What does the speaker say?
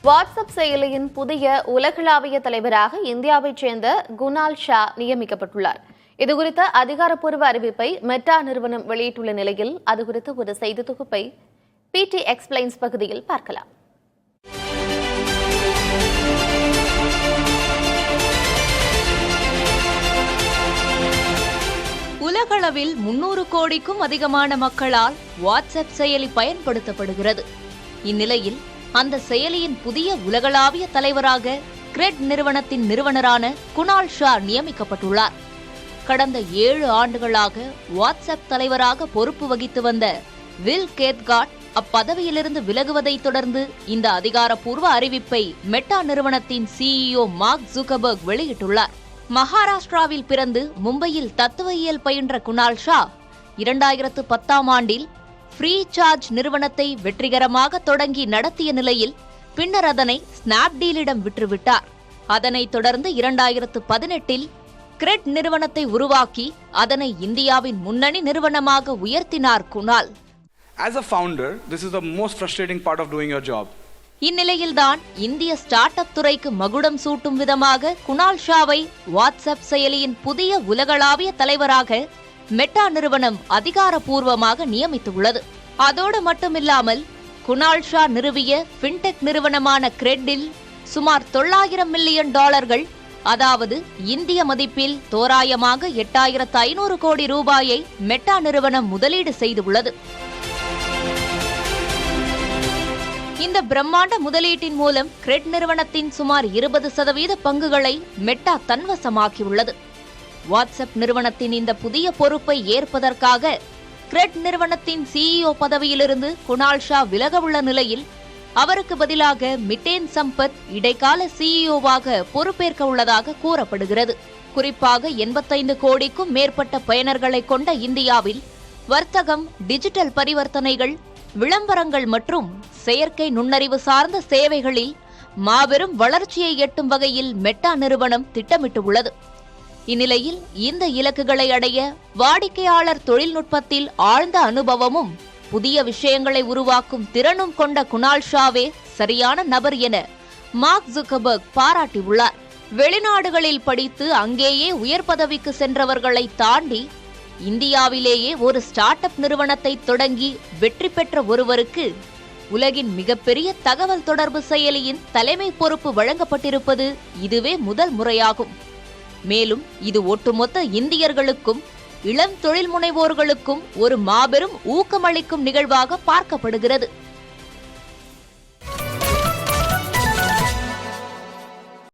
WhatsApp செயலியின் புதிய உலகளாவிய தலைவராக இந்தியாவைச் சேர்ந்த குணால் ஷா நியமிக்கப்பட்டுள்ளார். இதுகுறித்த அதிகாரப்பூர்வ அறிவிப்பை மெட்டா நிறுவனம் வெளியிட்டுள்ள நிலையில் அது குறித்த ஒரு செய்தி தொகுப்பை PT எக்ஸ்பிளைன்ஸ் பகுதியில் பார்க்கலாம். உலகளவில் 300 கோடிக்கும் அதிகமான மக்களால் வாட்ஸ்அப் செயலி பயன்படுத்தப்படுகிறது. இந்நிலையில் அந்த செயலியின் புதிய உலகளாவிய தலைவராக கிரெட் நிறுவனத்தின் நிறுவனரான குணால் ஷா நியமிக்கப்பட்டுள்ளார். கடந்த 7 ஆண்டுகளாக வாட்ஸ்அப் தலைவராக பொறுப்பு வகித்து வந்த வில் கேத்கார்ட் அப்பதவியிலிருந்து விலகுவதை தொடர்ந்து இந்த அதிகாரப்பூர்வ அறிவிப்பை மெட்டா நிறுவனத்தின் CEO மார்க் ஜுக்கர்பர்க் வெளியிட்டுள்ளார். மகாராஷ்டிராவில் பிறந்து மும்பையில் தத்துவயியல் பயின்ற குணால் ஷா 2010ஆம் ஆண்டில் ஃப்ரீ சார்ஜ் நிறுவனத்தை வெற்றிகரமாக தொடங்கி நடத்திய நிலையில் பின்னர் அதனை ஸ்னாப்டீலிடம் விற்றுவிட்டார். அதனைத் தொடர்ந்து 2018இல் கிரெட் நிறுவனத்தை உருவாக்கி அதனை இந்தியாவின் முன்னணி நிறுவனமாக உயர்த்தினார் Kunal. As a founder, this is the most frustrating part of doing your job. இந்நிலையில்தான் இந்திய ஸ்டார்ட் அப் துறைக்கு மகுடம் சூட்டும் விதமாக குணால் ஷாவை வாட்ஸ்அப் செயலியின் புதிய உலகளாவிய தலைவராக மெட்டா நிறுவனம் அதிகாரப்பூர்வமாக நியமித்துள்ளது. அதோடு மட்டுமில்லாமல் குணால் ஷா நிறுவிய ஃபின்டெக் நிறுவனமான கிரெட்டில் சுமார் $900 மில்லியன், அதாவது இந்திய மதிப்பில் தோராயமாக 8500 கோடி ரூபாயை மெட்டா நிறுவனம் முதலீடு செய்துள்ளது. இந்த பிரம்மாண்ட முதலீட்டின் மூலம் கிரெட் நிறுவனத்தின் சுமார் 20% பங்குகளை மெட்டா தன்வசமாக்கியுள்ளது. வாட்ஸ்அப் நிறுவனத்தின் இந்த புதிய பொறுப்பை ஏற்பதற்காக கிரெட் நிறுவனத்தின் CEO பதவியிலிருந்து குணால் ஷா விலகவுள்ள நிலையில் அவருக்கு பதிலாக மிட்டேன் சம்பத் இடைக்கால CEOவாக பொறுப்பேற்க உள்ளதாக கூறப்படுகிறது. குறிப்பாக 85 கோடிக்கும் மேற்பட்ட பயனர்களை கொண்ட இந்தியாவில் வர்த்தகம், டிஜிட்டல் பரிவர்த்தனைகள், விளம்பரங்கள் மற்றும் செயற்கை நுண்ணறிவு சார்ந்த சேவைகளில் மாபெரும் வளர்ச்சியை எட்டும் வகையில் மெட்டா நிறுவனம் திட்டமிட்டுள்ளது. இந்நிலையில் இந்த இலக்குகளை அடைய வாடிக்கையாளர் தொழில்நுட்பத்தில் ஆழ்ந்த அனுபவமும் புதிய விஷயங்களை உருவாக்கும் திறனும் கொண்ட குணால் ஷாவே சரியான நபர் என மார்க் ஜுக்கர்பர்க் பாராட்டியுள்ளார். வெளிநாடுகளில் படித்து அங்கேயே உயர் பதவிக்கு சென்றவர்களை தாண்டி இந்தியாவிலேயே ஒரு ஸ்டார்ட் அப் நிறுவனத்தை தொடங்கி வெற்றி பெற்ற ஒருவருக்கு உலகின் மிகப்பெரிய தகவல் தொடர்பு செயலியின் தலைமை பொறுப்பு வழங்கப்பட்டிருப்பது இதுவே முதல் முறையாகும். மேலும் இது ஒட்டுமொத்த இந்தியர்களுக்கும் இளம் தொழில் முனைவோர்களுக்கும் ஒரு மாபெரும் ஊக்கமளிக்கும் நிகழ்வாக பார்க்கப்படுகிறது.